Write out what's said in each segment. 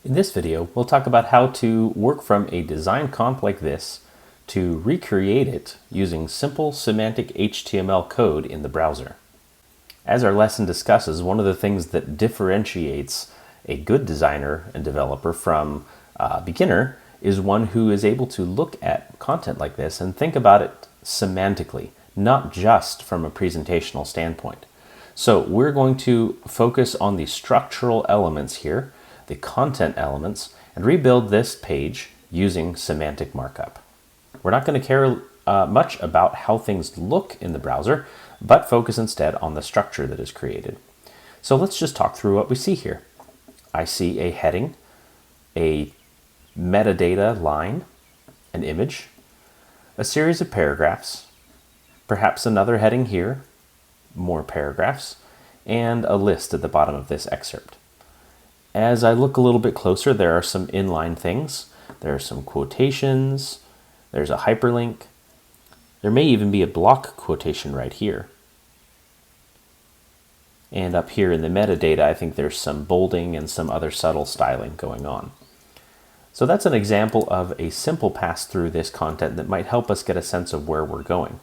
In this video, we'll talk about how to work from a design comp like this to recreate it using simple semantic HTML code in the browser. As our lesson discusses, one of the things that differentiates a good designer and developer from a beginner is one who is able to look at content like this and think about it semantically, not just from a presentational standpoint. So we're going to focus on the structural elements here, the content elements, and rebuild this page using semantic markup. We're not going to care much about how things look in the browser, but focus instead on the structure that is created. So let's just talk through what we see here. I see a heading, a metadata line, an image, a series of paragraphs, perhaps another heading here, more paragraphs, and a list at the bottom of this excerpt. As I look a little bit closer, there are some inline things. There are some quotations. There's a hyperlink. There may even be a block quotation right here. And up here in the metadata, I think there's some bolding and some other subtle styling going on. So that's an example of a simple pass through this content that might help us get a sense of where we're going.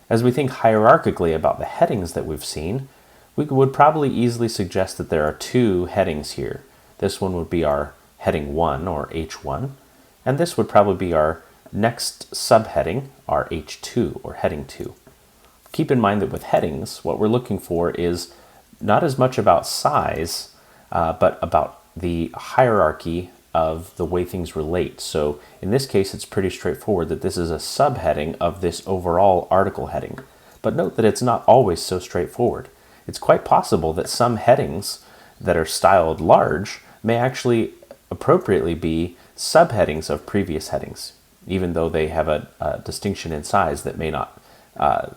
As we think hierarchically about the headings that we've seen, we would probably easily suggest that there are two headings here. This one would be our heading 1 or H1, and this would probably be our next subheading, our H2 or heading 2. Keep in mind that with headings, what we're looking for is not as much about size, but about the hierarchy of the way things relate. So in this case, it's pretty straightforward that this is a subheading of this overall article heading. But note that it's not always so straightforward. It's quite possible that some headings that are styled large may actually appropriately be subheadings of previous headings, even though they have a distinction in size that may not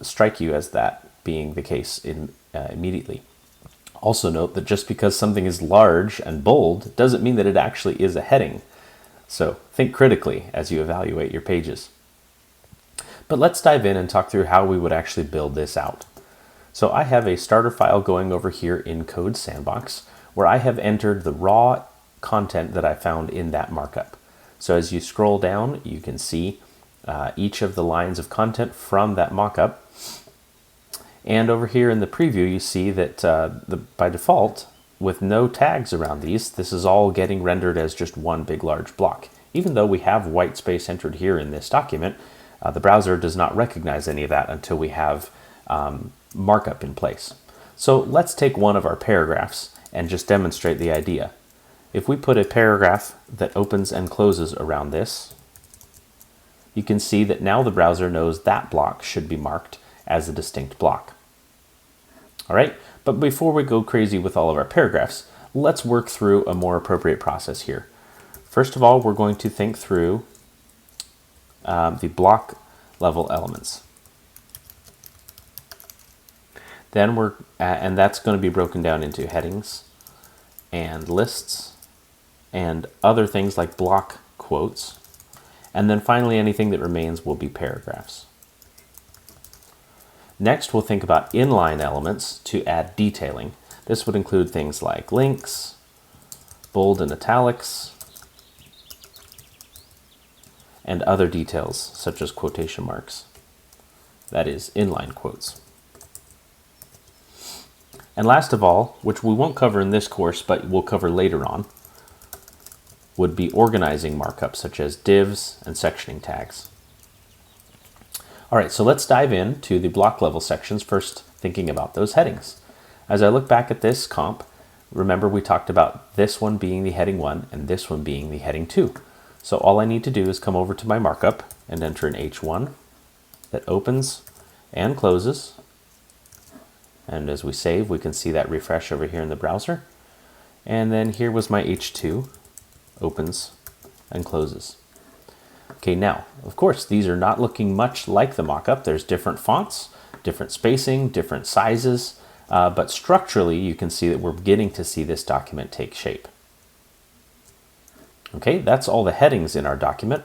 strike you as that being the case immediately. Also note that just because something is large and bold doesn't mean that it actually is a heading. So think critically as you evaluate your pages. But let's dive in and talk through how we would actually build this out. So I have a starter file going over here in Code Sandbox where I have entered the raw content that I found in that markup. So as you scroll down, you can see each of the lines of content from that mockup. And over here in the preview, you see that by default, with no tags around these, this is all getting rendered as just one big large block. Even though we have white space entered here in this document, the browser does not recognize any of that until we have markup in place. So let's take one of our paragraphs and just demonstrate the idea. If we put a paragraph that opens and closes around this, you can see that now the browser knows that block should be marked as a distinct block. All right, but before we go crazy with all of our paragraphs, let's work through a more appropriate process here. First of all, we're going to think through the block level elements. Then and that's going to be broken down into headings and lists and other things like block quotes. And then finally, anything that remains will be paragraphs. Next, we'll think about inline elements to add detailing. This would include things like links, bold and italics, and other details such as quotation marks. That is, inline quotes. And last of all, which we won't cover in this course, but we'll cover later on, would be organizing markups such as divs and sectioning tags. All right, so let's dive into the block level sections, first thinking about those headings. As I look back at this comp, remember we talked about this one being the heading 1 and this one being the heading 2. So all I need to do is come over to my markup and enter an H1 that opens and closes. And as we save, we can see that refresh over here in the browser. And then here was my H2, opens and closes. Okay, now, of course, these are not looking much like the mockup. There's different fonts, different spacing, different sizes, but structurally you can see that we're beginning to see this document take shape. Okay, that's all the headings in our document.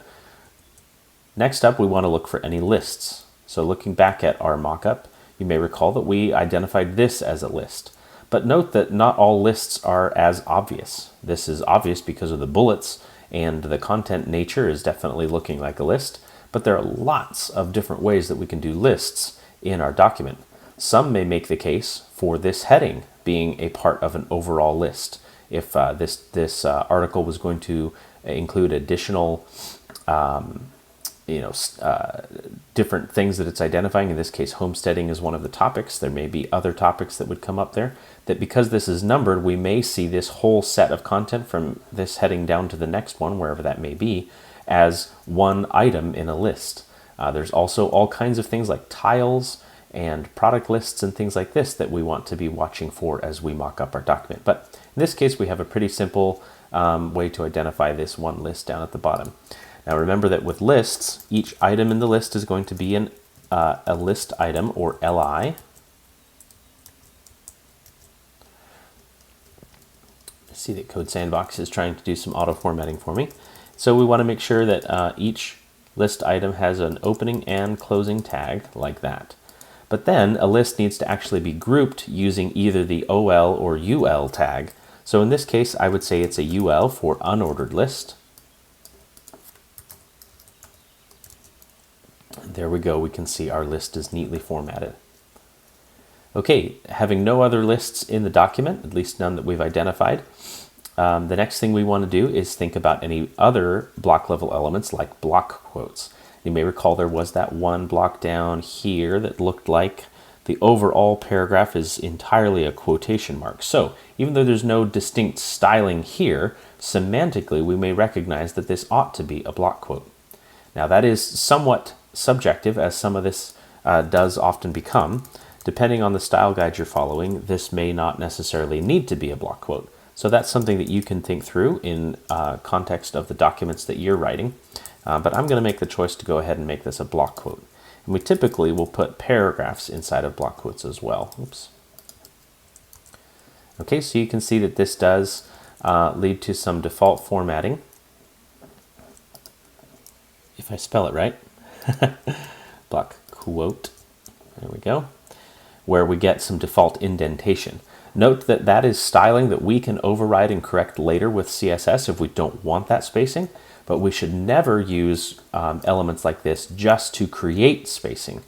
Next up, we want to look for any lists. So looking back at our mockup, you may recall that we identified this as a list. But note that not all lists are as obvious. This is obvious because of the bullets, and the content nature is definitely looking like a list, but there are lots of different ways that we can do lists in our document. Some may make the case for this heading being a part of an overall list. If this article was going to include additional different things that it's identifying. In this case, homesteading is one of the topics. There may be other topics that would come up there, that because this is numbered, we may see this whole set of content from this heading down to the next one, wherever that may be, as one item in a list. There's also all kinds of things like tiles and product lists and things like this that we want to be watching for as we mock up our document. But in this case, we have a pretty simple way to identify this one list down at the bottom. Now remember that with lists, each item in the list is going to be a list item, or LI. I see that Code Sandbox is trying to do some auto formatting for me. So we want to make sure that each list item has an opening and closing tag like that. But then a list needs to actually be grouped using either the OL or UL tag. So in this case, I would say it's a UL for unordered list. There we go, we can see our list is neatly formatted. Okay, having no other lists in the document, at least none that we've identified, the next thing we want to do is think about any other block level elements like block quotes. You may recall there was that one block down here that looked like the overall paragraph is entirely a quotation mark. So even though there's no distinct styling here, semantically we may recognize that this ought to be a block quote. Now that is somewhat subjective, as some of this does often become. Depending on the style guide you're following, this may not necessarily need to be a block quote. So that's something that you can think through in context of the documents that you're writing. But I'm going to make the choice to go ahead and make this a block quote. And we typically will put paragraphs inside of block quotes as well. Oops. Okay, so you can see that this does lead to some default formatting. If I spell it right. Block quote, there we go, where we get some default indentation. Note that that is styling that we can override and correct later with CSS if we don't want that spacing, but we should never use elements like this just to create spacing.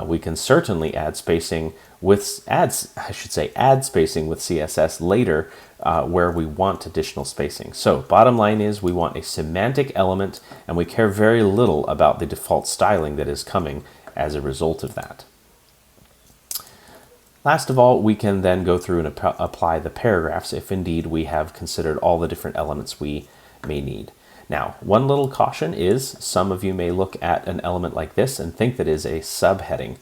We can certainly add spacing with add spacing with CSS later where we want additional spacing. So bottom line is we want a semantic element, and we care very little about the default styling that is coming as a result of that. Last of all, we can then go through and apply the paragraphs if indeed we have considered all the different elements we may need. Now, one little caution is some of you may look at an element like this and think that is a subheading.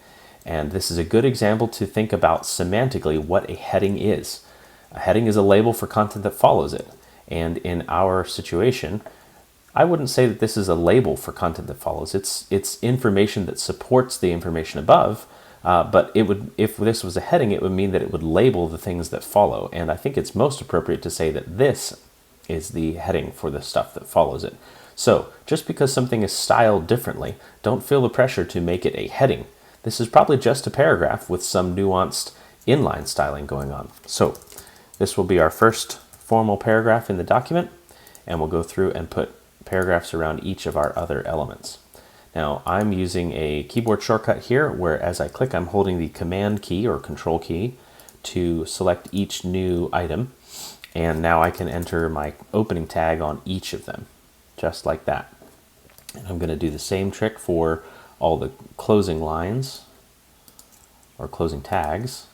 And this is a good example to think about semantically what a heading is. A heading is a label for content that follows it. And in our situation, I wouldn't say that this is a label for content that follows. It's information that supports the information above, but it would, if this was a heading, it would mean that it would label the things that follow. And I think it's most appropriate to say that this is the heading for the stuff that follows it. So just because something is styled differently, don't feel the pressure to make it a heading. This is probably just a paragraph with some nuanced inline styling going on. So this will be our first formal paragraph in the document, and we'll go through and put paragraphs around each of our other elements. Now I'm using a keyboard shortcut here where as I click I'm holding the command key or control key to select each new item, and now I can enter my opening tag on each of them just like that. And I'm going to do the same trick for all the closing lines or closing tags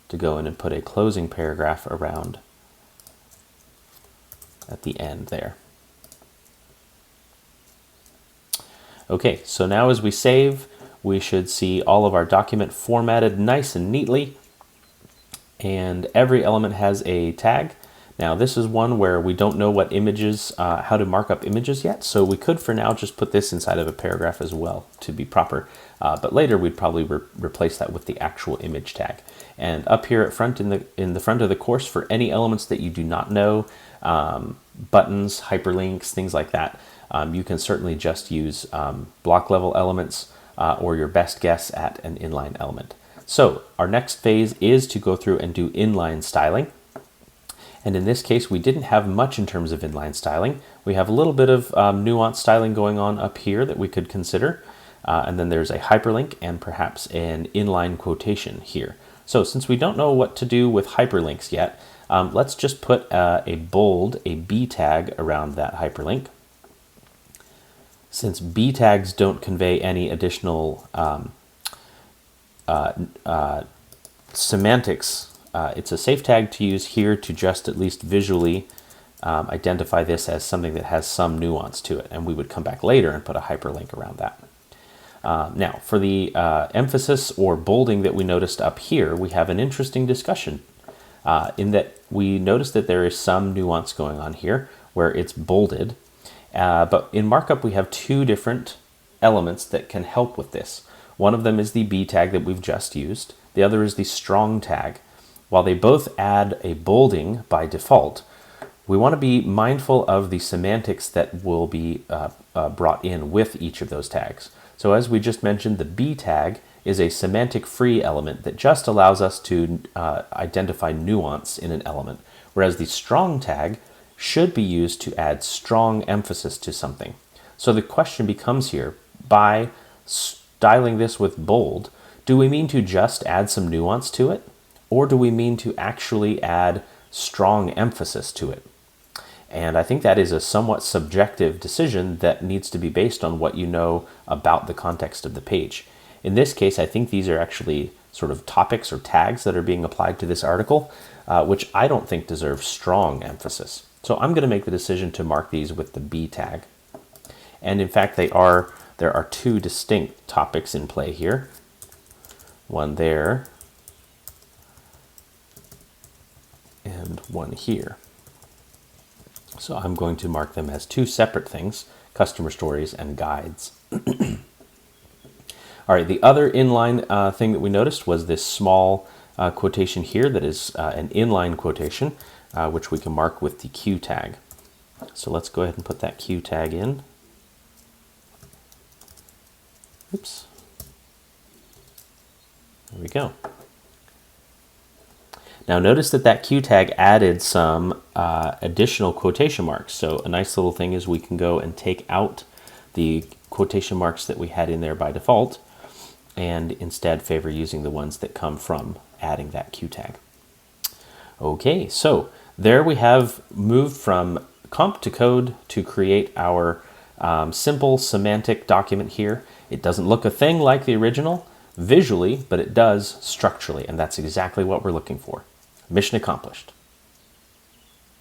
to go in and put a closing paragraph around at the end there. Okay, so now as we save, we should see all of our document formatted nice and neatly, and every element has a tag. Now this is one where we don't know what images, how to mark up images yet, so we could for now just put this inside of a paragraph as well to be proper, but later we'd probably replace that with the actual image tag. And up here at front in the front of the course, for any elements that you do not know, buttons, hyperlinks, things like that, you can certainly just use block level elements or your best guess at an inline element. So our next phase is to go through and do inline styling. And in this case, we didn't have much in terms of inline styling. We have a little bit of nuanced styling going on up here that we could consider. And then there's a hyperlink and perhaps an inline quotation here. So since we don't know what to do with hyperlinks yet, let's just put a bold, a B tag around that hyperlink. Since B tags don't convey any additional semantics, it's a safe tag to use here to just at least visually identify this as something that has some nuance to it. And we would come back later and put a hyperlink around that. Now, for the emphasis or bolding that we noticed up here, we have an interesting discussion in that we notice that there is some nuance going on here where it's bolded. But in markup, we have two different elements that can help with this. One of them is the B tag that we've just used. The other is the strong tag. While they both add a bolding by default, we want to be mindful of the semantics that will be brought in with each of those tags. So as we just mentioned, the B tag is a semantic-free element that just allows us to identify nuance in an element, whereas the strong tag should be used to add strong emphasis to something. So the question becomes here, by styling this with bold, do we mean to just add some nuance to it? Or do we mean to actually add strong emphasis to it? And I think that is a somewhat subjective decision that needs to be based on what you know about the context of the page. In this case, I think these are actually sort of topics or tags that are being applied to this article, which I don't think deserve strong emphasis. So I'm going to make the decision to mark these with the B tag. And in fact, there are two distinct topics in play here. One there and one here. So I'm going to mark them as two separate things, customer stories and guides. All right, the other inline thing that we noticed was this small quotation here that is an inline quotation, which we can mark with the Q tag. So let's go ahead and put that Q tag in. Oops. There we go. Now notice that Q tag added some additional quotation marks. So a nice little thing is we can go and take out the quotation marks that we had in there by default and instead favor using the ones that come from adding that Q tag. Okay, so there we have moved from comp to code to create our simple semantic document here. It doesn't look a thing like the original visually, but it does structurally, and that's exactly what we're looking for. Mission accomplished.